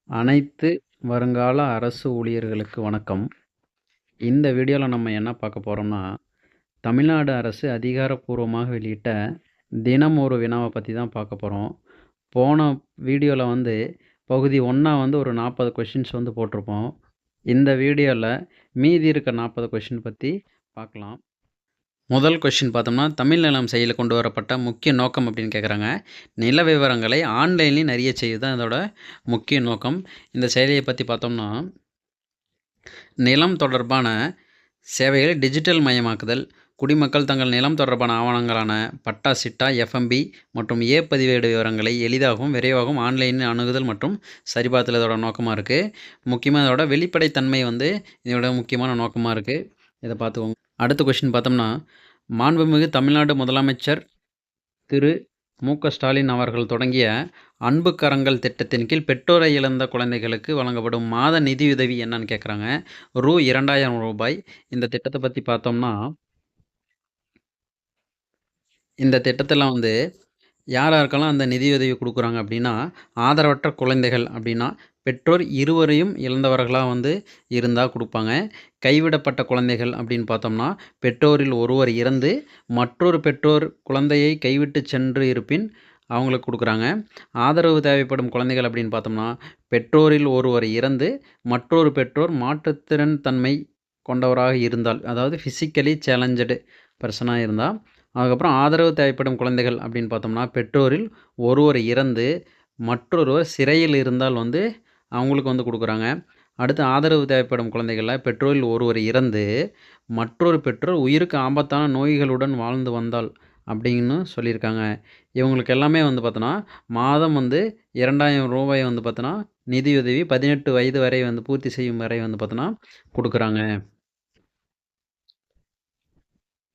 அனைத்து வருங்கால அரசு ஊழியர்களுக்கு வணக்கம். இந்த வீடியோல நம்ம என்ன பார்க்க போறோம்னா, தமிழ்நாடு அரசு அதிகாரப்பூர்வமாக வெளியிட்ட தினம் ஒரு வினாவ பத்தி தான் பார்க்க போறோம். போன வீடியோல பகுதி 1ஆ ஒரு 40 கொஸ்டின்ஸ் போட்டிருப்போம். இந்த வீடியோல மீதி இருக்க 40 கொஸ்டின் பத்தி பார்க்கலாம். முதல் கொஸ்டின் பார்த்தோம்னா, தமிழ் நிலம் செயலில கொண்டு வரப்பட்ட முக்கிய நோக்கம் அப்படின்னு கேட்குறாங்க. நில விவரங்களை ஆன்லைன்லேயும் அறியச் செய்வது தான் இதோட முக்கிய நோக்கம். இந்த செயலியை பற்றி பார்த்தோம்னா, நிலம் தொடர்பான சேவைகளை டிஜிட்டல் மயமாக்குதல், குடிமக்கள் தங்கள் நிலம் தொடர்பான ஆவணங்களான பட்டா, சிட்டா, எஃப்எம்பி மற்றும் பதிவேடு விவரங்களை எளிதாகவும் விரைவாகவும் ஆன்லைனில் அணுகுதல் மற்றும் சரிபார்த்தல் இதோட நோக்கமாக இருக்குது. முக்கியமாக இதோட வெளிப்படைத்தன்மை இதோட முக்கியமான நோக்கமாக இருக்குது. இதை பார்த்துக்கோங்க. அடுத்த கொஸ்டின் பார்த்தோம்னா, மாண்புமிகு தமிழ்நாடு முதலமைச்சர் திரு மு.க. ஸ்டாலின் அவர்கள் தொடங்கிய அன்பு கரங்கள் திட்டத்தின் கீழ் பெற்றோரை இழந்த குழந்தைகளுக்கு வழங்கப்படும் மாத நிதியுதவி என்னன்னு கேட்குறாங்க. ரூ. 2000. இந்த திட்டத்தை பற்றி பார்த்தோம்னா, இந்த திட்டத்தில் யார் யாருக்கெல்லாம் அந்த நிதியுதவி கொடுக்குறாங்க அப்படின்னா, ஆதரவற்ற குழந்தைகள் அப்படின்னா பெற்றோர் இருவரையும் இழந்தவர்களாக இருந்தால் கொடுப்பாங்க. கைவிடப்பட்ட குழந்தைகள் அப்படின்னு பார்த்தோம்னா, பெற்றோரில் ஒருவர் இறந்து மற்றொரு பெற்றோர் குழந்தையை கைவிட்டு சென்று இருப்பின் அவங்களுக்கு கொடுக்குறாங்க. ஆதரவு தேவைப்படும் குழந்தைகள் அப்படின்னு பார்த்தோம்னா, பெற்றோரில் ஒருவர் இறந்து மற்றொரு பெற்றோர் மாற்றுத்திறன் தன்மை கொண்டவராக இருந்தால், அதாவது ஃபிசிக்கலி சேலஞ்சடு பர்சனாக இருந்தால். அதுக்கப்புறம் ஆதரவு தேவைப்படும் குழந்தைகள் அப்படின்னு பார்த்தோம்னா, பெற்றோரில் ஒருவர் இறந்து மற்றொருவர் சிறையில் இருந்தால் அவங்களுக்கு கொடுக்குறாங்க. அடுத்து ஆதரவு தேவைப்படும் குழந்தைகளில் பெற்றோரில் ஒருவர் இறந்து மற்றொரு பெற்றோர் உயிருக்கு ஆபத்தான நோய்களுடன் வாழ்ந்து வந்தால் அப்படின்னு சொல்லியிருக்காங்க. இவங்களுக்கு எல்லாமே பார்த்தோன்னா, மாதம் ரூ. 2000 பார்த்தோன்னா நிதியுதவி 18 வயது வரை பூர்த்தி செய்யும் வரை பார்த்தோன்னா கொடுக்குறாங்க.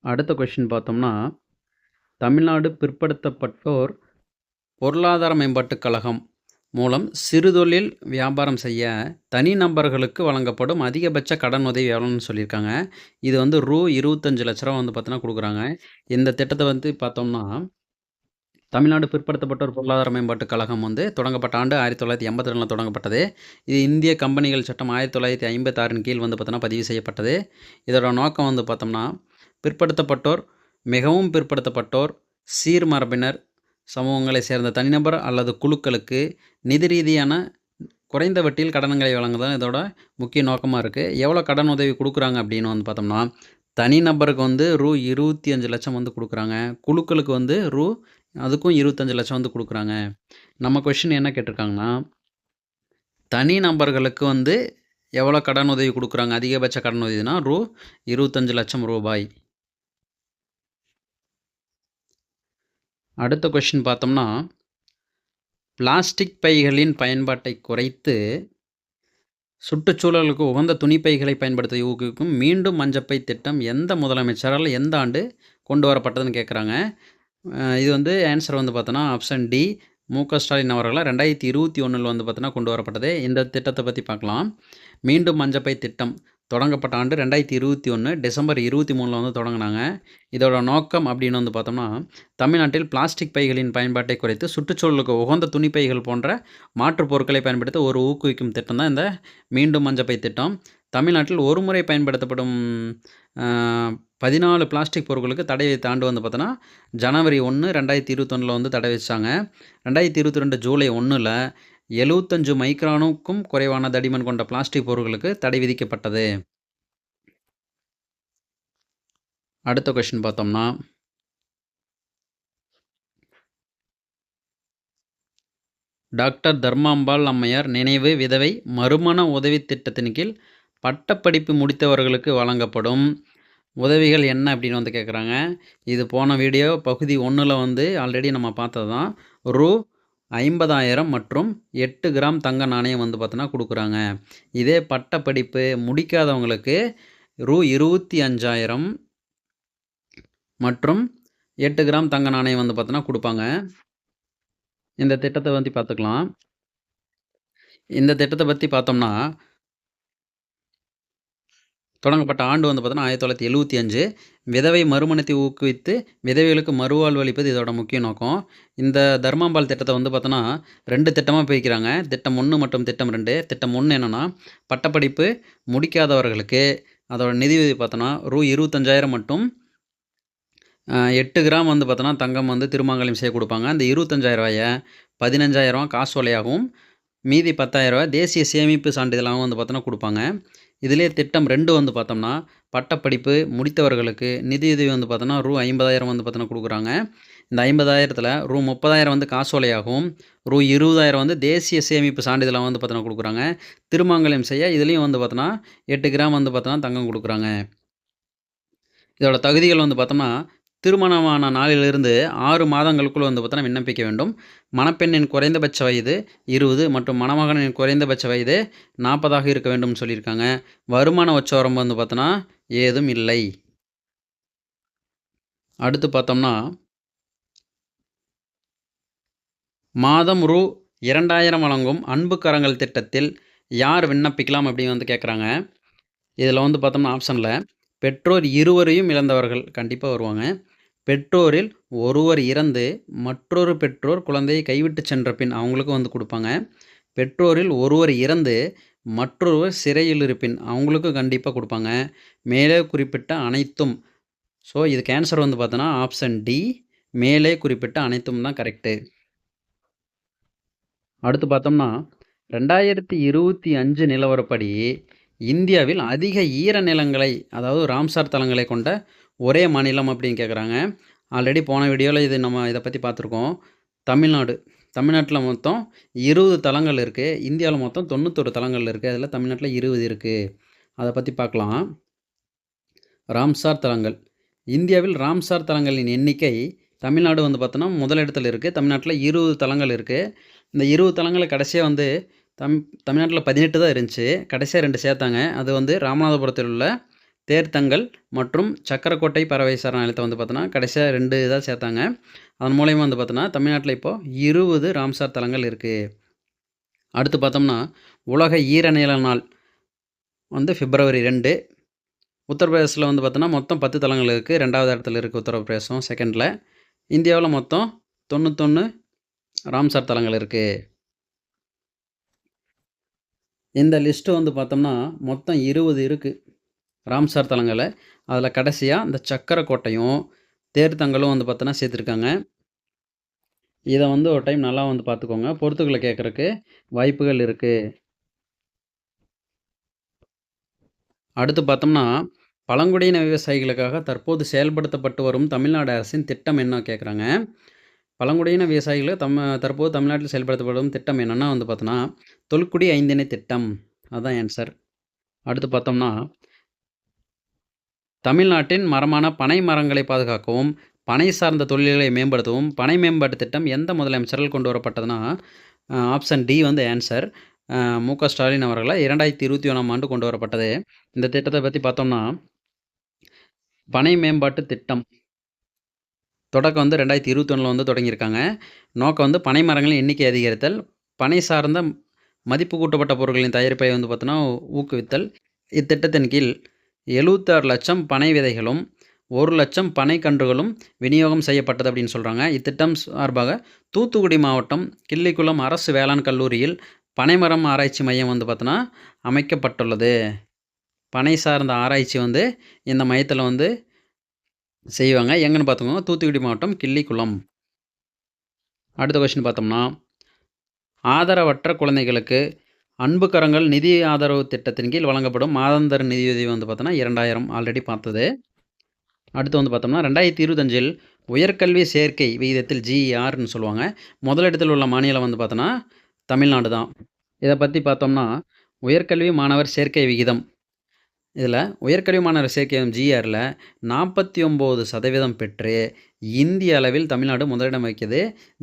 அடுத்த கொஸ்டின் பார்த்தோம்னா, தமிழ்நாடு பிற்படுத்தப்பட்டோர் பொருளாதார மேம்பாட்டுக் கழகம் மூலம் சிறுதொழில் வியாபாரம் செய்ய தனிநபர்களுக்கு வழங்கப்படும் அதிகபட்ச கடன் உதவி எவ்வளோன்னு சொல்லியிருக்காங்க. இது ரூ. 25,00,000 பார்த்தீங்கன்னா கொடுக்குறாங்க. இந்த திட்டத்தை பார்த்தோம்னா, தமிழ்நாடு பிற்படுத்தப்பட்டோர் பொருளாதார மேம்பாட்டுக் கழகம் தொடங்கப்பட்ட ஆண்டு 1982ல் தொடங்கப்பட்டது. இது இந்திய கம்பெனிகள் சட்டம் 1956 கீழ் பார்த்தோன்னா பதிவு செய்யப்பட்டது. இதோட நோக்கம் பார்த்தோம்னா, பிற்படுத்தப்பட்டோர், மிகவும் பிற்படுத்தப்பட்டோர், சீர்மரபினர் சமூகங்களை சேர்ந்த தனிநபர் அல்லது குழுக்களுக்கு நிதி ரீதியான குறைந்த வட்டியில் கடன்களை வழங்குதான் இதோட முக்கிய நோக்கமாக இருக்குது. எவ்வளோ கடன் உதவி கொடுக்குறாங்க அப்படின்னு பார்த்தோம்னா, தனிநபருக்கு ரூ. 25,00,000 கொடுக்குறாங்க. குழுக்களுக்கு அதுக்கும் 25,00,000 கொடுக்குறாங்க. நம்ம கொஸ்டின் என்ன கேட்டிருக்காங்கன்னா, தனிநபர்களுக்கு எவ்வளோ கடன் உதவி கொடுக்குறாங்க, அதிகபட்ச கடன் உதவினா ரூ. 25,00,000. அடுத்த கொஸ்டின் பார்த்தோம்னா, பிளாஸ்டிக் பைகளின் பயன்பாட்டை குறைத்து சுற்றுச்சூழலுக்கு உகந்த துணிப்பைகளை பயன்படுத்த ஊக்குவிக்கும் மீண்டும் மஞ்சப்பை திட்டம் எந்த முதலமைச்சரால் எந்த ஆண்டு கொண்டு வரப்பட்டதுன்னு கேட்குறாங்க. இது ஆன்சர் பார்த்தோன்னா ஆப்ஷன் டி, மு.க. ஸ்டாலின் அவர்களால் 2021ல் பார்த்தோன்னா கொண்டு வரப்பட்டது. இந்த திட்டத்தை பற்றி பார்க்கலாம். மீண்டும் மஞ்சப்பை திட்டம் தொடங்கப்பட்ட ஆண்டு 2021 டிசம்பர் 23ல் தொடங்கினாங்க. இதோட நோக்கம் அப்படின்னு பார்த்தோம்னா, தமிழ்நாட்டில் பிளாஸ்டிக் பைகளின் பயன்பாட்டை குறைத்து சுற்றுச்சூழலுக்கு உகந்த துணிப்பைகள் போன்ற மாற்றுப் பொருட்களை பயன்படுத்த ஒரு ஊக்குவிக்கும் திட்டம் தான் இந்த மீண்டும் மஞ்சப்பை திட்டம். தமிழ்நாட்டில் ஒரு முறை பயன்படுத்தப்படும் 14 பிளாஸ்டிக் பொருட்களுக்கு தடை வைத்த ஆண்டு பார்த்தோன்னா ஜனவரி 1, 2021ல் தடை வச்சாங்க. 2022 ஜூலை 1ல் 75 மைக்ரானுக்கும் குறைவான தடிமன் கொண்ட பிளாஸ்டிக் பொருட்களுக்கு தடை விதிக்கப்பட்டது. அடுத்த கொஸ்டின் பார்த்தோம்னா, டாக்டர் தர்மாம்பாள் அம்மையார் நினைவு விதவை மறுமண உதவி திட்டத்தின் கீழ் பட்டப்படிப்பு முடித்தவர்களுக்கு வழங்கப்படும் உதவிகள் என்ன அப்படின்னு கேட்குறாங்க. இது போன வீடியோ பகுதி 1ல் ஆல்ரெடி நம்ம பார்த்தது தான். ரூ. 50,000 மற்றும் 8 கிராம் தங்க நாணயம் பார்த்தோன்னா கொடுக்குறாங்க. இதே பட்டப்படிப்பு முடிக்காதவங்களுக்கு ரூ. 25,000 மற்றும் 8 கிராம் தங்க நாணயம் பார்த்தோன்னா கொடுப்பாங்க. இந்த திட்டத்தை பார்த்துக்கலாம். இந்த திட்டத்தை பற்றி பார்த்தோம்னா, தொடங்கப்பட்ட ஆண்டு வந்து பார்த்தோன்னா 1975. விதவை மறுமணத்தை ஊக்குவித்து விதவைகளுக்கு மறுவாழ்வு அளிப்பது இதோட முக்கிய நோக்கம். இந்த தர்மாம்பால் திட்டத்தை வந்து பார்த்தோன்னா 2 திட்டமாக பிரிக்கிறாங்க. திட்டம் 1 மற்றும் திட்டம் 2. திட்டம் 1 என்னென்னா, பட்டப்படிப்பு முடிக்காதவர்களுக்கு அதோட நிதியுதவி பார்த்தோன்னா ரூ. 25,000 மட்டும் 8 கிராம் வந்து பார்த்தோன்னா தங்கம் வந்து திருமாங்கல்யம் செய்ய கொடுப்பாங்க. அந்த ரூ. 25,000 15,000 காசோலையாகவும், மீதி ரூ. 10,000 தேசிய சேமிப்பு சான்றிதழாகவும் வந்து பார்த்தோன்னா கொடுப்பாங்க. இதிலே திட்டம் 2 வந்து பார்த்தோம்னா, பட்டப்படிப்பு முடித்தவர்களுக்கு நிதியுதவி வந்து பார்த்தோன்னா ரூ. 50,000 வந்து பார்த்தோன்னா கொடுக்குறாங்க. இந்த 50,000த்தில் ரூ. 30,000 வந்து காசோலையாகவும், ரூ. 20,000 வந்து தேசிய சேமிப்பு சான்றிதழாகவும் வந்து பார்த்தோன்னா கொடுக்குறாங்க. திருமாங்கல்யம் செய்ய இதுலேயும் வந்து பார்த்தோன்னா 8 கிராம் வந்து பார்த்தோன்னா தங்கம் கொடுக்குறாங்க. இதோட தகுதிகள் வந்து பார்த்தோம்னா, திருமணமான நாளிலிருந்து 6 மாதங்களுக்குள் வந்து பார்த்தோன்னா விண்ணப்பிக்க வேண்டும். மணப்பெண்ணின் குறைந்தபட்ச வயது 20 மற்றும் மணமகனின் குறைந்தபட்ச வயது 40ஆக இருக்க வேண்டும்னு சொல்லியிருக்காங்க. வருமான உச்சவரம்பு வந்து பார்த்தோன்னா ஏதும் இல்லை. அடுத்து பார்த்தோம்னா, மாதம் ரூ. 2,000 வழங்கும் அன்பு கரங்கள் திட்டத்தில் யார் விண்ணப்பிக்கலாம் அப்படின்னு வந்து கேட்குறாங்க. இதில் வந்து பார்த்தோம்னா ஆப்ஷனில் பெற்றோர் இருவரையும் இழந்தவர்கள் கண்டிப்பாக வருவாங்க. பெற்றோரில் ஒருவர் இறந்து மற்றொரு பெற்றோர் குழந்தையை கைவிட்டு சென்ற பின் அவங்களுக்கும் வந்து கொடுப்பாங்க. பெற்றோரில் ஒருவர் இறந்து மற்றொருவர் சிறையில் இருப்பின் அவங்களுக்கும் கண்டிப்பாக கொடுப்பாங்க. மேலே குறிப்பிட்ட அனைத்தும். ஸோ இதுக்கு ஆன்சர் வந்து பார்த்தோன்னா ஆப்ஷன் டி, மேலே குறிப்பிட்ட அனைத்தும் தான் கரெக்டு. அடுத்து பார்த்தோம்னா 2025 நிலவரப்படி இந்தியாவில் அதிக ஈரநிலங்களை, அதாவது ராம்சார் தலங்களை கொண்ட ஒரே மாநிலம் அப்படின்னு கேட்குறாங்க. ஆல்ரெடி போன வீடியோவில் இதை பற்றி பார்த்துருக்கோம். தமிழ்நாடு. தமிழ்நாட்டில் மொத்தம் 20 தலங்கள் இருக்குது. இந்தியாவில் மொத்தம் 91 தலங்கள் இருக்குது. அதில் தமிழ்நாட்டில் 20 இருக்குது. அதை பற்றி பார்க்கலாம். ராம்சார் தலங்கள். இந்தியாவில் ராம்சார் தலங்களின் எண்ணிக்கை தமிழ்நாடு வந்து பார்த்தோன்னா முதலிடத்தில் இருக்குது. தமிழ்நாட்டில் 20 தலங்கள் இருக்குது. இந்த 20 தலங்களை கடைசியாக வந்து தமிழ்நாட்டில் 18 தான் இருந்துச்சு. கடைசியாக 2 சேர்த்தாங்க. அது வந்து ராமநாதபுரத்தில் உள்ள தேர்தங்கல் மற்றும் சக்கரக்கோட்டை பறவை சரணாலயத்தை வந்து பார்த்தோன்னா கடைசியாக 2 இதாக சேர்த்தாங்க. அதன் மூலயமா வந்து பார்த்தோன்னா தமிழ்நாட்டில் இப்போது 20 ராம்சார் தலங்கள் இருக்குது. அடுத்து பார்த்தோம்னா, உலக ஈரநில நாள் வந்து பிப்ரவரி 2. உத்தரப்பிரதேசத்தில் வந்து பார்த்தோன்னா மொத்தம் 10 தலங்கள் இருக்குது. 2வது இடத்துல இருக்குது உத்தரப்பிரதேசம் செகண்டில். இந்தியாவில் மொத்தம் 91 ராம்சார் தலங்கள் இருக்குது. இந்த லிஸ்ட்டு வந்து பார்த்தோம்னா மொத்தம் 20 இருக்குது ராம்சார் தலங்களை. அதில் கடைசியாக இந்த சக்கரக்கோட்டையும் தேர்தங்களும் வந்து பார்த்தோன்னா சேர்த்துருக்காங்க. இதை வந்து ஒரு டைம் நல்லா வந்து பார்த்துக்கோங்க. பொறுத்துக்களை கேட்குறக்கு வாய்ப்புகள் இருக்குது. அடுத்து பார்த்தோம்னா, பழங்குடியின விவசாயிகளுக்காக தற்போது செயல்படுத்தப்பட்டு வரும் தமிழ்நாடு அரசின் திட்டம் என்ன கேட்குறாங்க. பழங்குடியின விவசாயிகளுக்கு தற்போது தமிழ்நாட்டில் செயல்படுத்தப்படும் திட்டம் என்னென்னா வந்து பார்த்தோன்னா தொல்குடி ஐந்திணை திட்டம். அதுதான் ஆன்சர். அடுத்து பார்த்தோம்னா, தமிழ்நாட்டின் மரமான பனை மரங்களை பாதுகாக்கவும் பனை சார்ந்த தொழில்களை மேம்படுத்தவும் பனை மேம்பாட்டு திட்டம் எந்த முதலமைச்சரால் கொண்டு வரப்பட்டதுன்னா ஆப்ஷன் டி வந்து ஆன்சர். மு.க. ஸ்டாலின் அவர்களால் 2021ஆம் ஆண்டு கொண்டு வரப்பட்டது. இந்த திட்டத்தை பற்றி பார்த்தோம்னா, பனை மேம்பாட்டு திட்டம் தொடக்கம் வந்து 2021 வந்து தொடங்கியிருக்காங்க. நோக்கம் வந்து பனை மரங்களின் எண்ணிக்கை அதிகரித்தல், பனை சார்ந்த மதிப்பு கூட்டப்பட்ட பொருட்களின் தயாரிப்பை வந்து பார்த்தோன்னா ஊக்குவித்தல். இத்திட்டத்தின் கீழ் 76 லட்சம் பனை விதைகளும் 1 லட்சம் பனை கன்றுகளும் விநியோகம் செய்யப்பட்டது அப்படின்னு சொல்கிறாங்க. இத்திட்டம் சார்பாக தூத்துக்குடி மாவட்டம் கிள்ளிக்குளம் அரசு வேளாண் கல்லூரியில் பனைமரம் ஆராய்ச்சி மையம் வந்து பார்த்தோன்னா அமைக்கப்பட்டுள்ளது. பனை சார்ந்த ஆராய்ச்சி வந்து இந்த மையத்தில் வந்து செய்வாங்க. எங்கன்னு பார்த்துக்கோங்க, தூத்துக்குடி மாவட்டம் கிள்ளிக்குளம். அடுத்த கொஸ்டின் பார்த்தோம்னா, ஆதரவற்ற குழந்தைகளுக்கு அன்பு கரங்கள் நிதி ஆதரவு திட்டத்தின் கீழ் வழங்கப்படும் மாதாந்திர நிதியுதவி வந்து பார்த்தோன்னா 2,000 ஆல்ரெடி பார்த்தது. அடுத்து வந்து பார்த்தோம்னா 2025 உயர்கல்வி சேர்க்கை விகிதத்தில் ஜிஆர்னு சொல்லுவாங்க. முதலிடத்தில் உள்ள மாநிலம் வந்து பார்த்தோன்னா தமிழ்நாடு தான். இதை பற்றி பார்த்தோம்னா, உயர்கல்வி மாணவர் சேர்க்கை விகிதம். இதில் உயர்கல்வி மாணவர் சேர்க்கை ஜிஆரில் 49% பெற்று இந்திய அளவில் தமிழ்நாடு முதலிடம் வைக்கிது.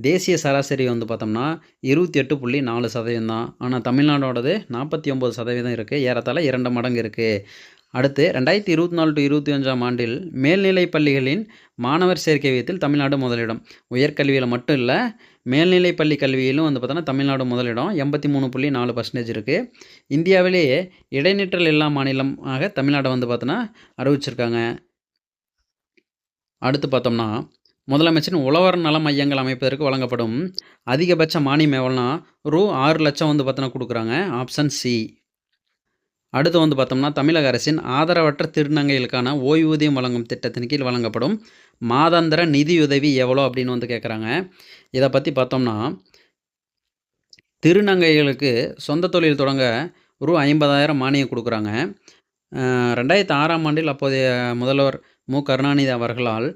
தேசிய சராசரி வந்து பார்த்தோம்னா 28.4% தான். ஆனால் தமிழ்நாடோடது 49% இருக்குது. ஏறத்தாழ 2 மடங்கு இருக்குது. அடுத்து 2024 to 25ஆம் ஆண்டில் மேல்நிலைப் பள்ளிகளின் மாணவர் சேர்க்கை விகிதத்தில் தமிழ்நாடு முதலிடம். உயர்கல்வியில் மட்டும் இல்லை, மேல்நிலைப் பள்ளி கல்வியிலும் வந்து பார்த்தோன்னா தமிழ்நாடு முதலிடம். 83.4% இருக்குது. இந்தியாவிலேயே இடைநிற்றல் இல்லா மாநிலமாக தமிழ்நாடு வந்து பார்த்தோன்னா அறிவிச்சிருக்காங்க. அடுத்து பார்த்தோம்னா, முதலமைச்சரின் உழவர் நல மையங்கள் அமைப்பதற்கு வழங்கப்படும் அதிகபட்ச மானியம் எவ்வளோனா ரூ. 6,00,000 வந்து பார்த்தோன்னா கொடுக்குறாங்க. Option C. அடுத்து வந்து பார்த்தோம்னா, தமிழக அரசின் ஆதரவற்ற திருநங்கைகளுக்கான ஓய்வூதியம் வழங்கும் திட்டத்தின் கீழ் வழங்கப்படும் மாதாந்திர நிதியுதவி எவ்வளோ அப்படின்னு வந்து கேட்குறாங்க. இதை பற்றி பார்த்தோம்னா, திருநங்கைகளுக்கு சொந்த தொழில் தொடங்க ரூ. 50,000 மானியம் கொடுக்குறாங்க. 2006ஆம் ஆண்டில் அப்போதைய முதல்வர் மு. கருணாநிதி அவர்களால்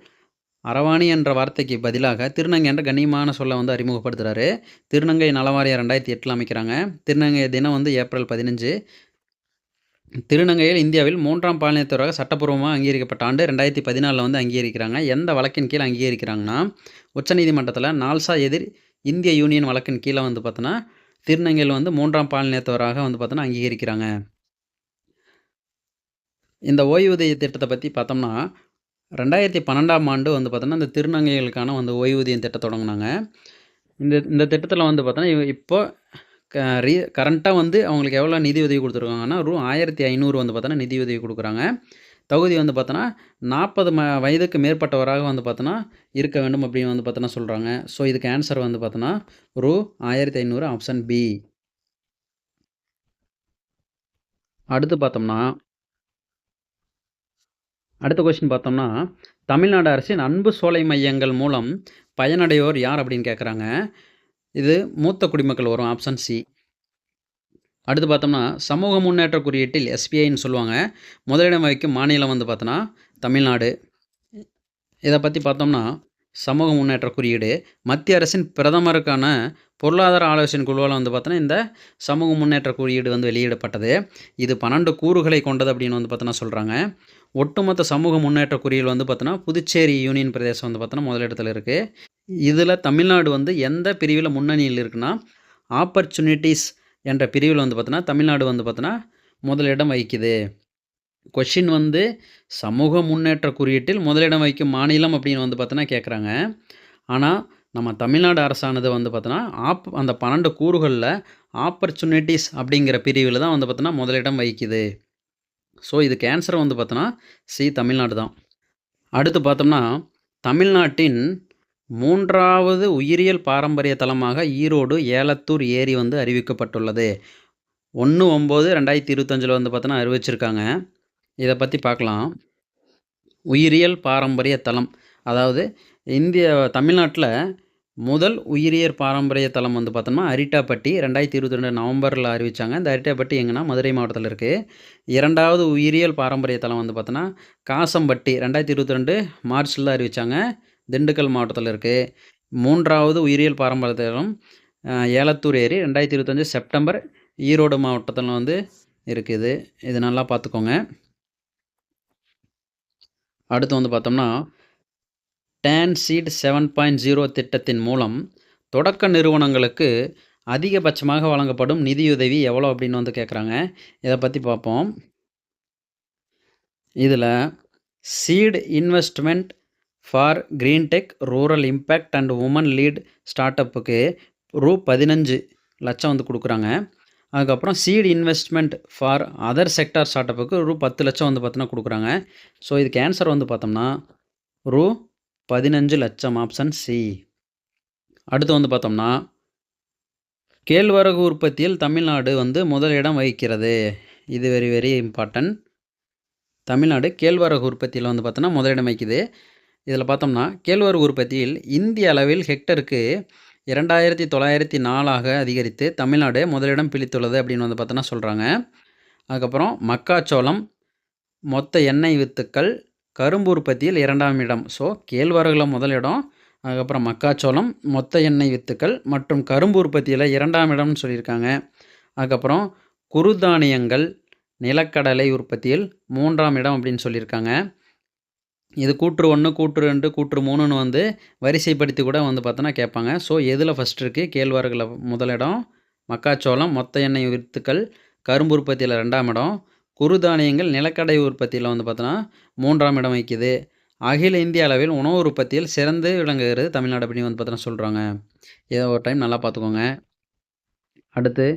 அரவாணி என்ற வார்த்தைக்கு பதிலாக திருநங்கை என்ற கண்ணியமான சொல்லை வந்து அறிமுகப்படுத்துகிறாரு. திருநங்கை நலவாரியம் 2008 அமைக்கிறாங்க. திருநங்கை தினம் வந்து ஏப்ரல் 15. திருநங்கையில் இந்தியாவில் 3ஆம் பாலினத்தவராக சட்டப்பூர்வமாக அங்கீகரிக்கப்பட்ட ஆண்டு 2014 வந்து அங்கீகரிக்கிறாங்க. எந்த வழக்கின் கீழ் அங்கீகரிக்கிறாங்கன்னா, உச்சநீதிமன்றத்தில் நால்சா எதிர் இந்திய யூனியன் வழக்கின் கீழே வந்து பார்த்தோன்னா திருநங்கையில் வந்து 3ஆம் பாலினத்தவராக வந்து பார்த்தோன்னா அங்கீகரிக்கிறாங்க. இந்த ஓய்வூதிய திட்டத்தை பற்றி பார்த்தோம்னா, 2012ஆம் ஆண்டு வந்து பார்த்தோன்னா இந்த திருநங்கைகளுக்கான வந்து ஓய்வூதியம் திட்டம் தொடங்கினாங்க. இந்த திட்டத்தில் வந்து பார்த்தோன்னா இப்போ கரண்ட்டாக வந்து அவங்களுக்கு எவ்வளோ நிதி உதவி கொடுத்துருக்காங்கன்னா ரூ. 1,500 வந்து பார்த்தோன்னா நிதி உதவி கொடுக்குறாங்க. தகுதி வந்து பார்த்தோன்னா 40 வயதுக்கு மேற்பட்டவராக வந்து பார்த்தோன்னா இருக்க வேண்டும் அப்படின்னு வந்து பார்த்தோன்னா சொல்கிறாங்க. ஸோ இதுக்கு ஆன்சர் வந்து பார்த்தோன்னா ரூ. 1,500 ஆப்ஷன் பி. அடுத்து பார்த்தோம்னா, அடுத்த கொஸ்டின் பார்த்தோம்னா, தமிழ்நாடு அரசின் அன்பு சோலை மையங்கள் மூலம் பயனடையோர் யார் அப்படின்னு கேட்குறாங்க. இது மூத்த குடிமக்கள் வரும். Option C. அடுத்து பார்த்தோம்னா, சமூக முன்னேற்ற குறியீட்டில் எஸ்பிஐன்னு சொல்லுவாங்க. முதலிடம் வகிக்கும் மாநிலம் வந்து பார்த்தோன்னா தமிழ்நாடு. இதை பற்றி பார்த்தோம்னா, சமூக முன்னேற்ற குறியீடு மத்திய அரசின் பிரதமருக்கான பொருளாதார ஆலோசனை குழுவால் வந்து பார்த்தோன்னா இந்த சமூக முன்னேற்ற குறியீடு வந்து வெளியிடப்பட்டது. இது 12 கூறுகளை கொண்டது அப்படின்னு வந்து பார்த்தோன்னா சொல்கிறாங்க. ஒட்டுமொத்த சமூக முன்னேற்ற குறியீடு வந்து பார்த்தோன்னா புதுச்சேரி யூனியன் பிரதேசம் வந்து பார்த்தோன்னா முதலிடத்தில் இருக்குது. இதில் தமிழ்நாடு வந்து எந்த பிரிவில் முன்னணியில் இருக்குன்னா, ஆப்பர்ச்சுனிட்டிஸ் என்ற பிரிவில் வந்து பார்த்தோன்னா தமிழ்நாடு வந்து பார்த்தோன்னா முதலிடம் வகிக்குது. கொஷின் வந்து சமூக முன்னேற்ற குறியீட்டில் முதலிடம் வகிக்கும் மாநிலம் அப்படின்னு வந்து பார்த்தோன்னா கேட்குறாங்க. ஆனால் நம்ம தமிழ்நாடு அரசானது வந்து பார்த்தோன்னா அந்த 12 கூறுகளில் ஆப்பர்ச்சுனிட்டிஸ் அப்படிங்கிற பிரிவில் தான் வந்து பார்த்தோன்னா முதலிடம் வகிக்குது. ஸோ இதுக்கு ஆன்சர் வந்து பார்த்தோன்னா சி தமிழ்நாடு தான். அடுத்து பார்த்தோம்னா, தமிழ்நாட்டின் 3வது உயிரியல் பாரம்பரிய தலமாக ஈரோடு ஏலத்தூர் ஏரி வந்து அறிவிக்கப்பட்டுள்ளது. 1/9/2025 வந்து பார்த்தோன்னா அறிவிச்சிருக்காங்க. இதை பற்றி பார்க்கலாம். உயிரியல் பாரம்பரிய தலம், அதாவது தமிழ்நாட்டில் முதல் உயிரியல் பாரம்பரிய தலம் வந்து பார்த்தோம்னா அரிட்டாப்பட்டி 2022 நவம்பரில் அறிவித்தாங்க. இந்த அரிட்டாப்பட்டி எங்கன்னா மதுரை மாவட்டத்தில் இருக்குது. 2வது உயிரியல் பாரம்பரிய தலம் வந்து பார்த்தோன்னா காசம்பட்டி 2022 மார்ச்சில் அறிவித்தாங்க. திண்டுக்கல் மாவட்டத்தில் இருக்குது. 3வது உயிரியல் பாரம்பரிய தலம் ஏலத்தூர் ஏரி 2025 செப்டம்பர் ஈரோடு மாவட்டத்தில் வந்து இருக்குது. இது நல்லா பார்த்துக்கோங்க. அடுத்து வந்து பார்த்தோம்னா, டான்சீட் 7.0 திட்டத்தின் மூலம் தொடக்க நிறுவனங்களுக்கு அதிகபட்சமாக வழங்கப்படும் நிதியுதவி எவ்வளோ அப்படின்னு வந்து கேட்குறாங்க. இதை பற்றி பார்ப்போம். இதில் seed investment for green tech rural impact and women lead ஸ்டார்ட் அப்புக்கு ரூ. 15 லட்சம் வந்து கொடுக்குறாங்க. அதுக்கப்புறம் seed investment for other sector ஸ்டார்ட் அப்புக்கு ரூ. 10 லட்சம் வந்து பார்த்தோன்னா கொடுக்குறாங்க. ஸோ இதுக்கு ஆன்சர் வந்து பார்த்தோம்னா ரூ. 15 லட்சம் ஆப்ஷன் சி. அடுத்து வந்து பார்த்தோம்னா, கேழ்வரகு உற்பத்தியில் தமிழ்நாடு வந்து முதலிடம் வகிக்கிறது. இது வெரி வெரி இம்பார்ட்டன்ட். தமிழ்நாடு கேழ்வரகு உற்பத்தியில் வந்து பார்த்தோன்னா முதலிடம் வகிக்குது. இதில் பார்த்தோம்னா கேழ்வரகு உற்பத்தியில் இந்திய அளவில் ஹெக்டருக்கு 2,904 அதிகரித்து தமிழ்நாடு முதலிடம் பிடித்துள்ளது அப்படின்னு வந்து பார்த்தோன்னா சொல்கிறாங்க. அதுக்கப்புறம் மக்காச்சோளம், மொத்த எண்ணெய் வித்துக்கள், கரும்பு உற்பத்தியில் 2ஆம் இடம். ஸோ கேழ்வரகுல முதலிடம், அதுக்கப்புறம் மக்காச்சோளம், மொத்த எண்ணெய் வித்துக்கள் மற்றும் கரும்பு உற்பத்தியில் 2ஆம் இடம்னு சொல்லியிருக்காங்க. அதுக்கப்புறம் குறுதானியங்கள், நிலக்கடலை உற்பத்தியில் 3ஆம் இடம் அப்படின்னு சொல்லியிருக்காங்க. இது கூற்று 1, கூற்று 2, கூற்று 3ன்னு வந்து வரிசைப்படுத்தி கூட வந்து பார்த்தோன்னா கேட்பாங்க. ஸோ எதில் ஃபஸ்ட் இருக்குது? கேழ்வரகுல முதலிடம், மக்காச்சோளம், மொத்த எண்ணெய் வித்துக்கள், கரும்பு உற்பத்தியில் 2ஆம் இடம், குறுதானியங்கள் நிலக்கடலை உற்பத்தியில் வந்து பார்த்தோன்னா 3ஆம் இடம் வகிக்குது. அகில இந்திய அளவில் உணவு உற்பத்தியில் சிறந்து விளங்குகிறது தமிழ்நாடு அப்படின்னு வந்து பார்த்தோன்னா சொல்கிறாங்க. இதை ஒரு டைம் நல்லா பார்த்துக்கோங்க. அடுத்து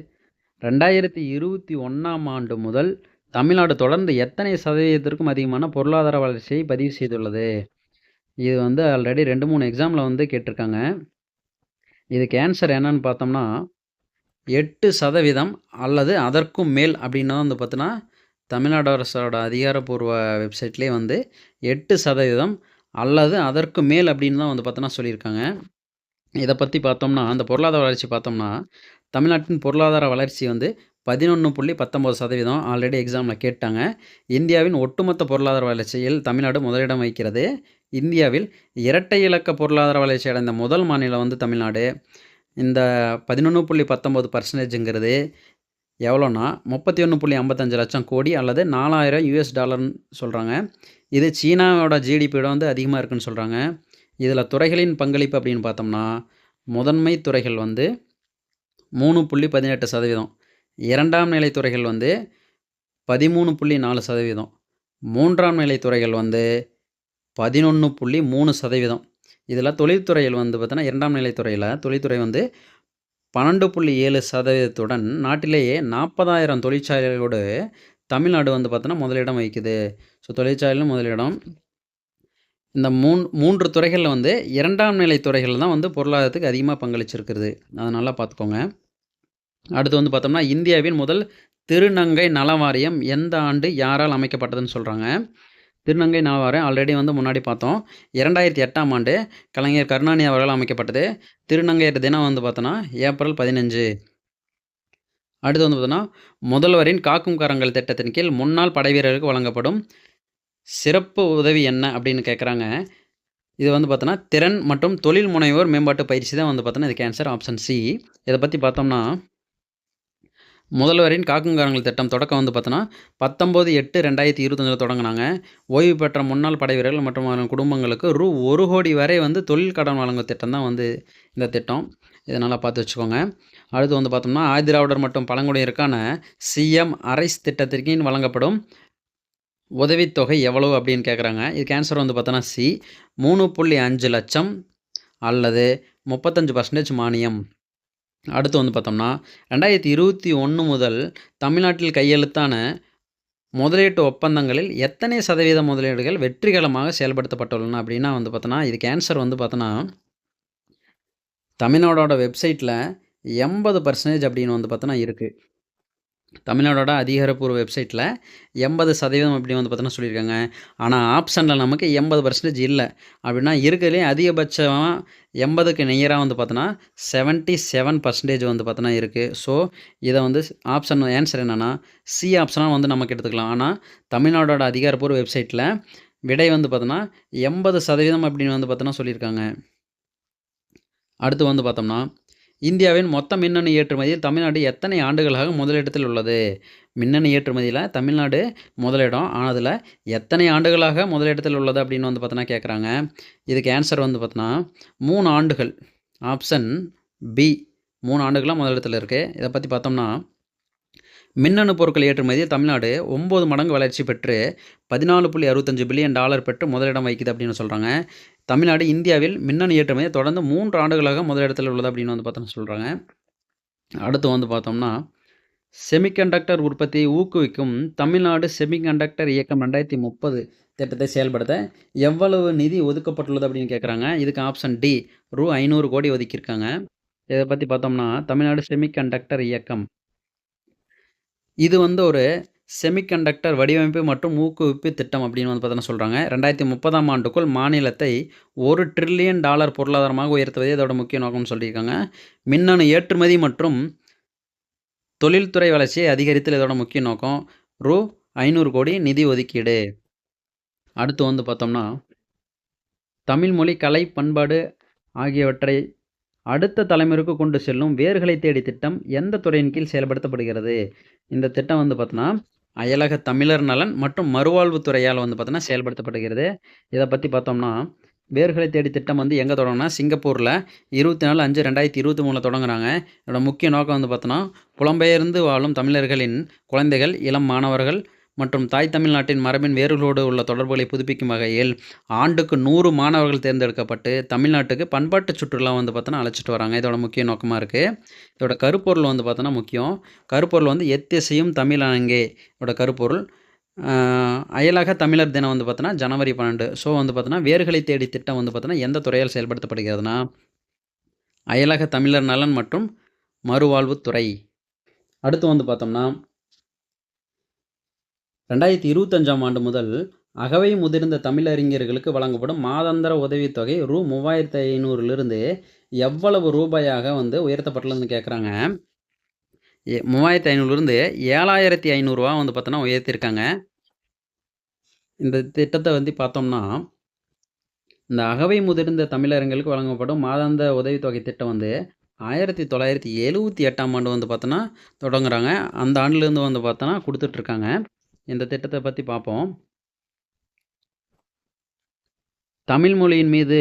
2021ஆம் ஆண்டு முதல் தமிழ்நாடு தொடர்ந்து எத்தனை சதவீதத்திற்கும் அதிகமான பொருளாதார வளர்ச்சியை பதிவு செய்துள்ளது? இது வந்து ஆல்ரெடி 2, 3 எக்ஸாமில் வந்து கேட்டிருக்காங்க. இதுக்கு ஆன்சர் என்னன்னு பார்த்தோம்னா 8% அல்லது அதற்கும் மேல் அப்படின்னு தான் வந்து பார்த்தோன்னா தமிழ்நாடு அரசோட அதிகாரப்பூர்வ வெப்சைட்லேயே வந்து 8% அல்லது அதற்கு மேல் அப்படின்னு தான் வந்து பார்த்தோன்னா சொல்லியிருக்காங்க. இதை பற்றி பார்த்தோம்னா அந்த பொருளாதார வளர்ச்சி பார்த்தோம்னா தமிழ்நாட்டின் பொருளாதார வளர்ச்சி வந்து 11.19% ஆல்ரெடி எக்ஸாமில் கேட்டாங்க. இந்தியாவின் ஒட்டுமொத்த பொருளாதார வளர்ச்சியில் தமிழ்நாடு முதலிடம் வகிக்கிறது. இந்தியாவில் இரட்டை இலக்க பொருளாதார வளர்ச்சி அடைந்த முதல் மாநிலம் வந்து தமிழ்நாடு. இந்த 11.19%ங்கிறது எவ்வளோனா 31.55 லட்சம் கோடி அல்லது $4000 சொல்கிறாங்க. இது சீனாவோட ஜிடிபியோட வந்து அதிகமாக இருக்குன்னு சொல்கிறாங்க. இதில் துறைகளின் பங்களிப்பு அப்படின்னு பார்த்தோம்னா முதன்மை துறைகள் வந்து 3.18%, இரண்டாம் நிலை துறைகள் வந்து 13.4%, மூன்றாம் நிலை துறைகள் வந்து 11.3%. இதில் தொழில்துறையில் வந்து பார்த்தோன்னா இரண்டாம் நிலை துறையில் தொழில்துறை வந்து 12.7%, நாட்டிலேயே 40,000 தொழிற்சாலைகளோடு தமிழ்நாடு வந்து பார்த்தோன்னா முதலிடம் வகிக்குது. ஸோ தொழிற்சாலையிலும் முதலிடம். இந்த மூன்று துறைகளில் வந்து இரண்டாம் நிலை துறைகள் தான் வந்து பொருளாதாரத்துக்கு அதிகமாக பங்களிச்சிருக்கிறது. அதை நல்லா பார்த்துக்கோங்க. அடுத்து வந்து பார்த்தோம்னா இந்தியாவின் முதல் திருநங்கை நல வாரியம் எந்த ஆண்டு யாரால் அமைக்கப்பட்டதுன்னு சொல்கிறாங்க. திருநங்கை நல வாரியம் ஆல்ரெடி வந்து முன்னாடி பார்த்தோம். 2008ஆம் ஆண்டு கலைஞர் கருணாநிதி அவர்களால் அமைக்கப்பட்டது. திருநங்கையர் தினம் வந்து பார்த்தோன்னா ஏப்ரல் 15. அடுத்து வந்து பார்த்தோன்னா முதல்வரின் காக்கும் கரங்கள் திட்டத்தின் கீழ் முன்னாள் படை வீரர்களுக்கு வழங்கப்படும் சிறப்பு உதவி என்ன அப்படின்னு கேட்குறாங்க. இது வந்து பார்த்தோன்னா திறன் மற்றும் தொழில் முனைவோர் மேம்பாட்டு பயிற்சி தான் வந்து பார்த்தோன்னா இதுக்கு ஆன்சர் ஆப்ஷன் சி. இதை பற்றி பார்த்தோம்னா முதல்வரின் காக்குங்காரங்கள் திட்டம் தொடக்கம் வந்து பார்த்தோன்னா 19/8/2025 தொடங்கினாங்க. ஓய்வு பெற்ற முன்னாள் படை வீரர்கள் மற்றும் அவர்கள் குடும்பங்களுக்கு ரூ. 1 கோடி வரை வந்து தொழில் கடன் வழங்கும் திட்டம் தான் வந்து இந்த திட்டம். இதை நல்லா பார்த்து வச்சுக்கோங்க. அடுத்து வந்து பார்த்தோம்னா ஆதிதிராவிடர் மற்றும் பழங்குடியினருக்கான சிஎம் அரைஸ் திட்டத்திற்கு வழங்கப்படும் உதவித்தொகை எவ்வளவு அப்படின்னு கேட்குறாங்க. இதுக்கு ஆன்சர் வந்து பார்த்தோன்னா சி 3.5 லட்சம் அல்லது 35% மானியம். அடுத்து வந்து பார்த்தோம்னா 2021 முதல் தமிழ்நாட்டில் கையெழுத்தான முதலீட்டு ஒப்பந்தங்களில் எத்தனை சதவீத முதலீடுகள் வெற்றிகரமாக செயல்படுத்தப்பட்டுள்ளன அப்படின்னா வந்து பார்த்தோன்னா இதுக்கு ஆன்சர் வந்து பார்த்தோன்னா தமிழ்நாடோட வெப்சைட்டில் 80% அப்படின்னு வந்து பார்த்தோன்னா இருக்குது. தமிழ்நாடோட அதிகாரப்பூர்வ வெப்சைட்டில் 80% அப்படி வந்து பார்த்தோன்னா சொல்லியிருக்காங்க. ஆனால் ஆப்ஷனில் நமக்கு 80% இல்லை. அப்படின்னா இருக்கிறதுலே அதிகபட்சமாக 80க்கு நியராக வந்து பார்த்தோன்னா 77% வந்து பார்த்தோன்னா இருக்குது. ஸோ இதை வந்து ஆப்ஷன் ஆன்சர் என்னென்னா சி ஆப்ஷனாக வந்து நமக்கு எடுத்துக்கலாம். ஆனால் தமிழ்நாடோட அதிகாரப்பூர்வ வெப்சைட்டில் விடை வந்து பார்த்தோன்னா 80% அப்படின்னு வந்து பார்த்தோன்னா சொல்லியிருக்காங்க. அடுத்து வந்து பார்த்தோம்னா இந்தியாவின் மொத்த மின்னணு ஏற்றுமதியில் தமிழ்நாடு எத்தனை ஆண்டுகளாக முதலிடத்தில் உள்ளது? மின்னணு ஏற்றுமதியில் தமிழ்நாடு முதலிடம். ஆனதில் எத்தனை ஆண்டுகளாக முதலிடத்தில் உள்ளது அப்படின்னு வந்து பார்த்தோன்னா கேட்குறாங்க. இதுக்கு ஆன்சர் வந்து பார்த்தோன்னா 3 ஆண்டுகள். ஆப்ஷன் பி 3 ஆண்டுகளாக முதலிடத்தில் இருக்குது. இதை பற்றி பார்த்தோம்னா மின்னணு பொருட்கள் ஏற்றுமதியில் தமிழ்நாடு 9 மடங்கு வளர்ச்சி பெற்று $14.65 பில்லியன் பெற்று முதலிடம் வகிக்குது அப்படின்னு சொல்கிறாங்க. தமிழ்நாடு இந்தியாவில் மின்னணு ஏற்றுமதியை தொடர்ந்து 3 ஆண்டுகளாக முதலிடத்தில் உள்ளது அப்படின்னு வந்து பார்த்தோம்னா சொல்கிறாங்க. அடுத்து வந்து பார்த்தோம்னா செமிகண்டக்டர் உற்பத்தியை ஊக்குவிக்கும் தமிழ்நாடு செமிகண்டக்டர் இயக்கம் 2030 திட்டத்தை செயல்படுத்த எவ்வளவு நிதி ஒதுக்கப்பட்டுள்ளது அப்படின்னு கேட்குறாங்க. இதுக்கு ஆப்ஷன் டி ரூ. 500 கோடி ஒதுக்கியிருக்காங்க. இதை பற்றி பார்த்தோம்னா தமிழ்நாடு செமிகண்டக்டர் இயக்கம் இது வந்து ஒரு செமிகண்டக்டர் வடிவமைப்பு மற்றும் ஊக்குவிப்பு திட்டம் அப்படின்னு வந்து பார்த்தோன்னா சொல்கிறாங்க. 2030ஆம் ஆண்டுக்குள் மாநிலத்தை $1 டிரில்லியன் பொருளாதாரமாக உயர்த்துவதே இதோட முக்கிய நோக்கம்னு சொல்லியிருக்காங்க. மின்னணு ஏற்றுமதி மற்றும் தொழில்துறை வளர்ச்சியை அதிகரித்தல் இதோட முக்கிய நோக்கம். ரூ. 500 கோடி நிதி ஒதுக்கீடு. அடுத்து வந்து பார்த்தோம்னா தமிழ் மொழி கலை பண்பாடு ஆகியவற்றை அடுத்த தலைமுறைக்கு கொண்டு செல்லும் வேர்களை தேடி திட்டம் எந்த துறையின் கீழ் செயல்படுத்தப்படுகிறது? இந்த திட்டம் வந்து பார்த்தோன்னா அயலக தமிழர் நலன் மற்றும் மறுவாழ்வு துறையால் வந்து பார்த்தோன்னா செயல்படுத்தப்படுகிறது. இதை பற்றி பார்த்தோம்னா வேர்களை தேடி திட்டம் வந்து எங்கே தொடங்கினா சிங்கப்பூரில் 24/5/2023 தொடங்குறாங்க. இதோட முக்கிய நோக்கம் வந்து பார்த்தோன்னா புலம்பெயர்ந்து வாழும் தமிழர்களின் குழந்தைகள், இளம் மாணவர்கள் மற்றும் தாய் தமிழ்நாட்டின் மரபின் வேர்களோடு உள்ள தொடர்புகளை புதுப்பிக்கும் வகையில் ஆண்டுக்கு 100 மாணவர்கள் தேர்ந்தெடுக்கப்பட்டு தமிழ்நாட்டுக்கு பண்பாட்டு சுற்றுலா வந்து பார்த்தோன்னா அழைச்சிட்டு வராங்க. இதோட முக்கிய நோக்கமாக இருக்குது. இதோட கருப்பொருள் வந்து பார்த்தோன்னா முக்கியம். கருப்பொருள் வந்து எத்திசையும் தமிழாங்கே இதோட கருப்பொருள். அயலக தமிழர் தினம் வந்து பார்த்தோன்னா ஜனவரி 12. ஸோ வந்து பார்த்தோன்னா வேர்களை தேடி திட்டம் வந்து பார்த்தோன்னா எந்த துறையால் செயல்படுத்தப்படுகிறதுனா அயலக தமிழர் நலன் மற்றும் மறுவாழ்வுத்துறை. அடுத்து வந்து பார்த்தோம்னா 2025ஆம் ஆண்டு முதல் அகவை முதிர்ந்த தமிழறிஞர்களுக்கு வழங்கப்படும் மாதாந்திர உதவித்தொகை ரூ. 3500லிருந்து எவ்வளவு ரூபாயாக வந்து உயர்த்தப்பட்டுள்ளதுன்னு கேட்குறாங்க. 3500லிருந்து 7500 வந்து பார்த்தோன்னா உயர்த்தியிருக்காங்க. இந்த திட்டத்தை வந்து பார்த்தோம்னா இந்த அகவை முதிர்ந்த தமிழறிஞர்களுக்கு வழங்கப்படும் மாதாந்திர உதவித்தொகை திட்டம் வந்து 1978ஆம் ஆண்டு வந்து பார்த்தோன்னா தொடங்குறாங்க. அந்த ஆண்டுலேருந்து வந்து பார்த்தோன்னா கொடுத்துட்ருக்காங்க. இந்த திட்டத்தை பற்றி பார்ப்போம். தமிழ் மொழியின் மீது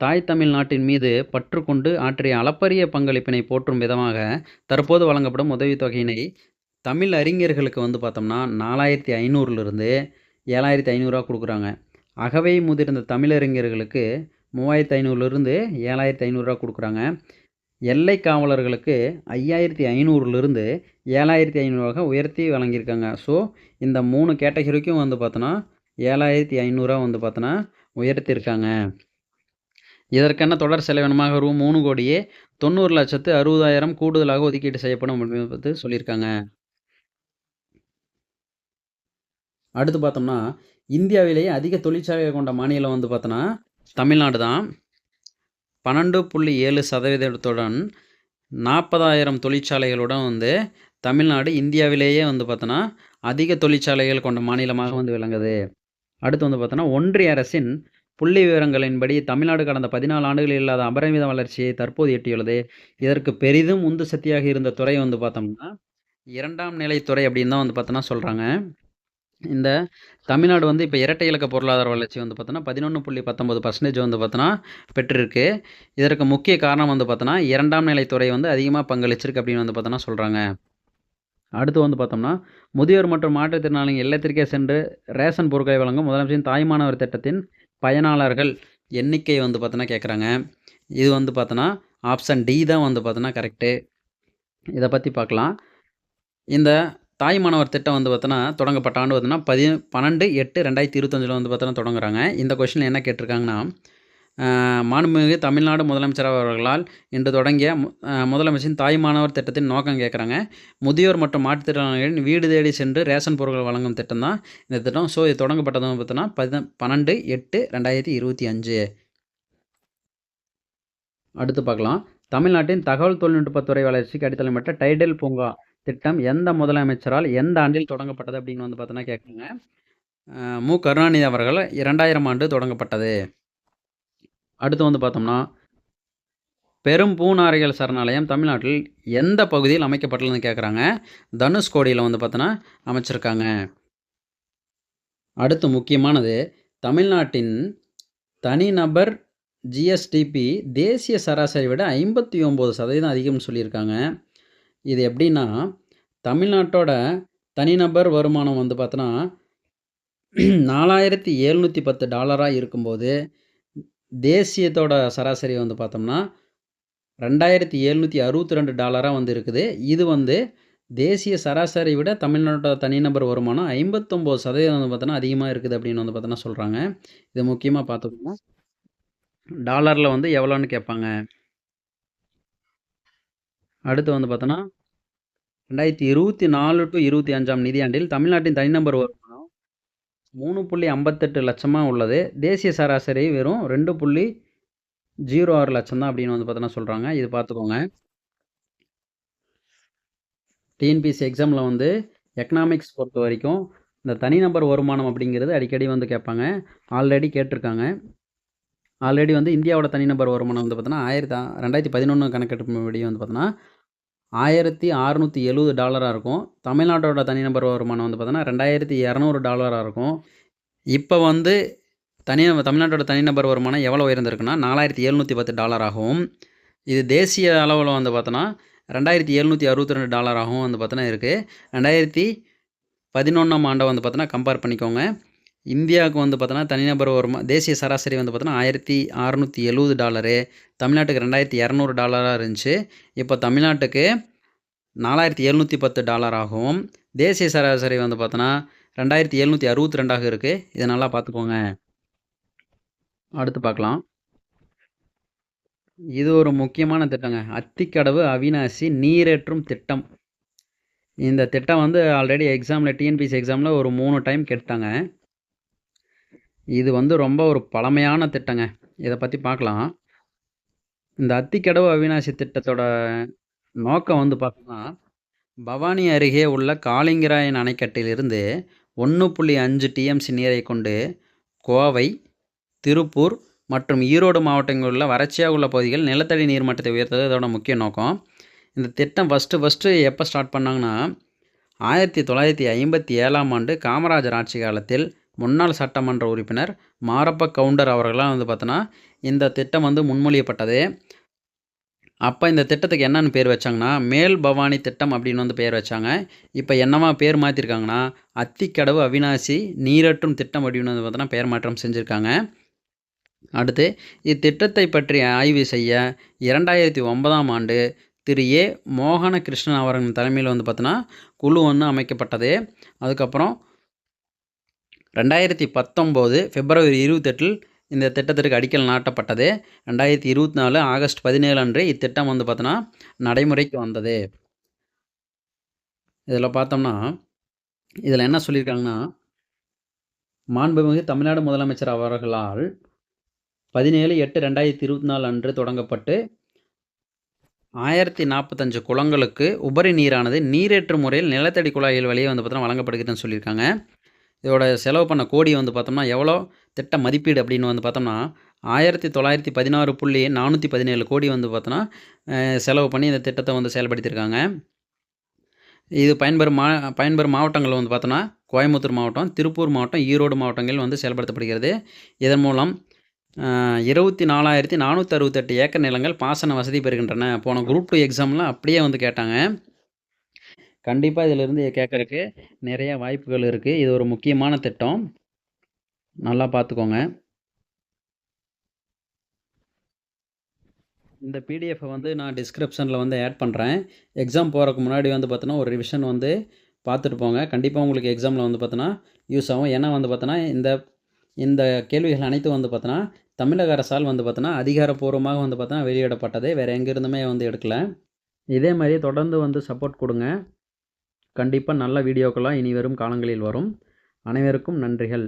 தாய் தமிழ்நாட்டின் மீது பற்று கொண்டு ஆற்றிய அளப்பரிய பங்களிப்பினை போற்றும் விதமாக தற்போது வழங்கப்படும் உதவித்தொகையினை தமிழ் அறிஞர்களுக்கு வந்து பார்த்தோம்னா 4500லிருந்து 7500 கொடுக்குறாங்க. அகவை முதிர்ந்த தமிழறிஞர்களுக்கு 3500லிருந்து 7500 கொடுக்குறாங்க. எல்லை காவலர்களுக்கு 5500லிருந்து 7500 உயர்த்தி வழங்கியிருக்காங்க. ஸோ இந்த 3 கேட்டகரிக்கும் வந்து பார்த்தோன்னா 7500 வந்து பார்த்தோன்னா உயர்த்தியிருக்காங்க. இதற்கென தொடர் செலவினமாக ரூ. 3,90,60,000 கூடுதலாக ஒதுக்கீடு செய்யப்படும் அப்படின்னு சொல்லியிருக்காங்க. அடுத்து பார்த்தோம்னா இந்தியாவிலேயே அதிக தொழிற்சாலைகள் கொண்ட மாநிலம் வந்து பார்த்தோன்னா தமிழ்நாடு தான். 12.7% 40,000 தொழிற்சாலைகளுடன் வந்து தமிழ்நாடு இந்தியாவிலேயே வந்து பார்த்தோன்னா அதிக தொழிற்சாலைகள் கொண்ட மாநிலமாக வந்து விளங்குது. அடுத்து வந்து பார்த்தோன்னா ஒன்றிய அரசின் புள்ளி விவரங்களின்படி தமிழ்நாடு கடந்த 14 ஆண்டுகளில் இல்லாத அபரிமித வளர்ச்சியை தற்போது எட்டியுள்ளது. இதற்கு பெரிதும் உந்து சக்தியாக இருந்த துறை வந்து பார்த்தோம்னா 2ஆம் நிலைத்துறை அப்படின்னு தான் வந்து பார்த்தோன்னா சொல்கிறாங்க. இந்த தமிழ்நாடு வந்து இப்போ இரட்டை இலக்க பொருளாதார வளர்ச்சி வந்து பார்த்தோன்னா 11.19% வந்து பார்த்தோன்னா பெற்றிருக்கு. இதற்கு முக்கிய காரணம் வந்து பார்த்தோன்னா 2ஆம் நிலைத்துறை வந்து அதிகமாக பங்களிச்சிருக்கு அப்படின்னு வந்து பார்த்தோன்னா சொல்கிறாங்க. அடுத்து வந்து பார்த்தோம்னா முதியோர் மற்றும் மாற்றுத்திறனாளிகள் இல்லத்திற்கே சென்று ரேஷன் பொருட்களை வழங்கும் முதலமைச்சரின் தாய்மானவர் திட்டத்தின் பயனாளர்கள் எண்ணிக்கை வந்து பார்த்தோன்னா கேட்குறாங்க. இது வந்து பார்த்தோன்னா ஆப்ஷன் டி தான் வந்து பார்த்தோன்னா கரெக்டு. இதை பற்றி பார்க்கலாம். இந்த தாய்மானவர் திட்டம் வந்து பார்த்தோன்னா தொடங்கப்பட்ட ஆண்டு பார்த்தோன்னா 12/8/2025 வந்து பார்த்தோன்னா தொடங்குறாங்க. இந்த கொஷினில் என்ன கேட்டிருக்காங்கன்னா மாண்புமிகு தமிழ்நாடு முதலமைச்சர் அவர்களால் இன்று தொடங்கிய முதலமைச்சரின் தாய்மானவர் திட்டத்தின் நோக்கம் கேட்குறாங்க. முதியோர் மற்றும் மாற்றுத்திறனாளிகளின் வீடு தேடி சென்று ரேஷன் பொருட்கள் வழங்கும் திட்டம் தான் இந்த திட்டம். ஸோ இது தொடங்கப்பட்டது பார்த்தோன்னா 12/8/2025. அடுத்து பார்க்கலாம். தமிழ்நாட்டின் தகவல் தொழில்நுட்பத்துறை வளர்ச்சிக்கு அடித்தளமிட்ட டைடல் பூங்கா திட்டம் எந்த முதலமைச்சரால் எந்த ஆண்டில் தொடங்கப்பட்டது அப்படின்னு வந்து பார்த்தோன்னா கேட்குறாங்க. மு. கருணாநிதி அவர்கள் 2000 ஆண்டு தொடங்கப்பட்டது. அடுத்து வந்து பார்த்தோம்னா பெரும் பூநாரைகள் சரணாலயம் தமிழ்நாட்டில் எந்த பகுதியில் அமைக்கப்பட்டுள்ளதுன்னு கேட்குறாங்க. தனுஷ்கோடியில் வந்து பார்த்தோன்னா அமைச்சிருக்காங்க. அடுத்து முக்கியமானது தமிழ்நாட்டின் தனிநபர் ஜிஎஸ்டிபி தேசிய சராசரி விட 59% அதிகம்னு சொல்லியிருக்காங்க. இது எப்படின்னா தமிழ்நாட்டோட தனிநபர் வருமானம் வந்து பார்த்தோன்னா $4,710 இருக்கும்போது தேசியத்தோட சராசரி வந்து பார்த்தோம்னா $2,762 வந்து இருக்குது. இது வந்து தேசிய சராசரி விட தமிழ்நாட்டோட தனிநபர் வருமானம் 59% வந்து பார்த்தோன்னா அதிகமாக இருக்குது அப்படின்னு வந்து பார்த்தோன்னா சொல்கிறாங்க. இது முக்கியமாக பார்த்துக்கணும். டாலரில் வந்து எவ்வளோன்னு கேட்பாங்க. அடுத்து வந்து பார்த்தோன்னா 2024 to 25ஆம் நிதியாண்டில் தமிழ்நாட்டின் தனிநபர் வருமானம் 3.58 லட்சமாக உள்ளது. தேசிய சராசரி வெறும் 2.06 லட்சம் தான் அப்படின்னு வந்து பார்த்தோன்னா சொல்கிறாங்க. இது பார்த்துக்கோங்க. டிஎன்பிஎஸ்சி எக்ஸாமில் வந்து எக்கனாமிக்ஸ் பொறுத்த வரைக்கும் இந்த தனிநபர் வருமானம் அப்படிங்கிறது அடிக்கடி வந்து கேட்பாங்க. ஆல்ரெடி கேட்டிருக்காங்க. ஆல்ரெடி வந்து இந்தியாவோட தனிநபர் வருமானம் வந்து பார்த்தோன்னா 2011 கணக்கெடுப்புபடி வந்து பார்த்தோன்னா $1,670 இருக்கும். தமிழ்நாட்டோட தனிநபர் வருமானம் வந்து பார்த்தோன்னா $2,200 இருக்கும். இப்போ வந்து தமிழ்நாட்டோட தனிநபர் வருமானம் எவ்வளோ உயர்ந்திருக்குன்னா $4,710 ஆகும். இது தேசிய அளவில் வந்து பார்த்தோன்னா $2,762 ஆகவும் வந்து பார்த்தோன்னா இருக்குது. 2011ஆம் ஆண்டை வந்து பார்த்தோன்னா கம்பேர் பண்ணிக்கோங்க. இந்தியாவுக்கு வந்து பார்த்தோன்னா தனிநபர் தேசிய சராசரி வந்து பார்த்தோன்னா $1670, தமிழ்நாட்டுக்கு $2200 இருந்துச்சு. இப்போ தமிழ்நாட்டுக்கு $4710 ஆகும். தேசிய சராசரி வந்து பார்த்தோன்னா 2762 இருக்குது. இதை நல்லா பார்த்துக்கோங்க. அடுத்து பார்க்கலாம். இது ஒரு முக்கியமான திட்டங்க. அத்திக்கடவு அவிநாசி நீரேற்றும் திட்டம். இந்த திட்டம் வந்து ஆல்ரெடி எக்ஸாமில் டிஎன்பிஎஸ்சி எக்ஸாமில் ஒரு 3 டைம் கேட்டாங்க. இது வந்து ரொம்ப ஒரு பழமையான திட்டங்க. இதை பற்றி பார்க்கலாம். இந்த அத்திக்கடவு அவிநாசி திட்டத்தோட நோக்கம் வந்து பார்த்தோம்னா, பவானி அருகே உள்ள காளிங்கராயன் அணைக்கட்டிலிருந்து 1.5 டிஎம்சி நீரை கொண்டு கோவை, திருப்பூர் மற்றும் ஈரோடு மாவட்டங்களில் உள்ள வறட்சியாக உள்ள பகுதிகள் நிலத்தடி நீர்மட்டத்தை உயர்த்துவது இதோட முக்கிய நோக்கம். இந்த திட்டம் ஃபஸ்ட்டு எப்போ ஸ்டார்ட் பண்ணாங்கன்னா 1957ஆம் ஆண்டு காமராஜர் ஆட்சி காலத்தில் முன்னாள் சட்டமன்ற உறுப்பினர் மாரப்ப கவுண்டர் அவர்களால் வந்து பார்த்தோன்னா இந்த திட்டம் வந்து முன்மொழியப்பட்டது. அப்போ இந்த திட்டத்துக்கு என்னென்னு பேர் வச்சாங்கன்னா மேல் பவானி திட்டம் அப்படின்னு வந்து பேர் வச்சாங்க. இப்போ என்னமா பேர் மாற்றிருக்காங்கன்னா அத்திக்கடவு அவிநாசி நீரேற்றும் திட்டம் அப்படின்னு வந்து பார்த்தோன்னா பேர் மாற்றம் செஞ்சுருக்காங்க. அடுத்து இத்திட்டத்தை பற்றி ஆய்வு செய்ய 2009ஆம் ஆண்டு திரு ஏ. மோகன கிருஷ்ணன் அவர்கள் தலைமையில் வந்து பார்த்தோன்னா குழு ஒன்று அமைக்கப்பட்டது. அதுக்கப்புறம் 2019 பிப்ரவரி 28 இந்த திட்டத்திற்கு அடிக்கல் நாட்டப்பட்டது. 2024 ஆகஸ்ட் 17 அன்று இத்திட்டம் வந்து பார்த்தோன்னா நடைமுறைக்கு வந்தது. இதில் பார்த்தோம்னா இதில் என்ன சொல்லியிருக்காங்கன்னா மாண்புமிகு தமிழ்நாடு முதலமைச்சர் அவர்களால் 17/8/2024 அன்று தொடங்கப்பட்டு 1045 குளங்களுக்கு உபரி நீரானது நீரேற்று முறையில் நிலத்தடி குழாய்கள் வழியே வந்து பார்த்தோன்னா வழங்கப்படுகிறதுன்னு சொல்லியிருக்காங்க. இதோட செலவு பண்ண கோடி வந்து பார்த்தோம்னா எவ்வளோ திட்ட மதிப்பீடு அப்படின்னு வந்து பார்த்தோம்னா 1916.417 கோடி வந்து பார்த்தோன்னா செலவு பண்ணி இந்த திட்டத்தை வந்து செயல்படுத்தியிருக்காங்க. இது பயன்பெறும் மாவட்டங்கள் வந்து பார்த்தோன்னா கோயம்புத்தூர் மாவட்டம், திருப்பூர் மாவட்டம், ஈரோடு மாவட்டங்கள் வந்து செயல்படுத்தப்படுகிறது. இதன் மூலம் 24,468 ஏக்கர் நிலங்கள் பாசன வசதி பெறுகின்றன. போன குரூப் 2 எக்ஸாம்லாம் அப்படியே வந்து கேட்டாங்க. கண்டிப்பாக இதிலிருந்து கேட்கறதுக்கு நிறைய வாய்ப்புகள் இருக்குது. இது ஒரு முக்கியமான திட்டம். நல்லா பார்த்துக்கோங்க. இந்த பிடிஎஃப்பை வந்து நான் டிஸ்கிரிப்ஷனில் வந்து ஆட் பண்ணுறேன். எக்ஸாம் போகிறதுக்கு முன்னாடி வந்து பார்த்தோன்னா ஒரு ரிவிஷன் வந்து பார்த்துட்டு போங்க. கண்டிப்பாக உங்களுக்கு எக்ஸாமில் வந்து பார்த்தோன்னா யூஸ் ஆகும். ஏன்னா வந்து பார்த்தோன்னா இந்த கேள்விகள் அனைத்தும் வந்து பார்த்தோன்னா தமிழக அரசால் வந்து பார்த்தோன்னா அதிகாரப்பூர்வமாக வந்து பார்த்தோன்னா வெளியிடப்பட்டது. வேறு எங்கேருந்துமே வந்து எடுக்கல. இதே மாதிரி தொடர்ந்து வந்து சப்போர்ட் கொடுங்க. கண்டிப்பாக நல்ல வீடியோக்கெல்லாம் இனி வரும் காலங்களில் வரும். அனைவருக்கும் நன்றிகள்.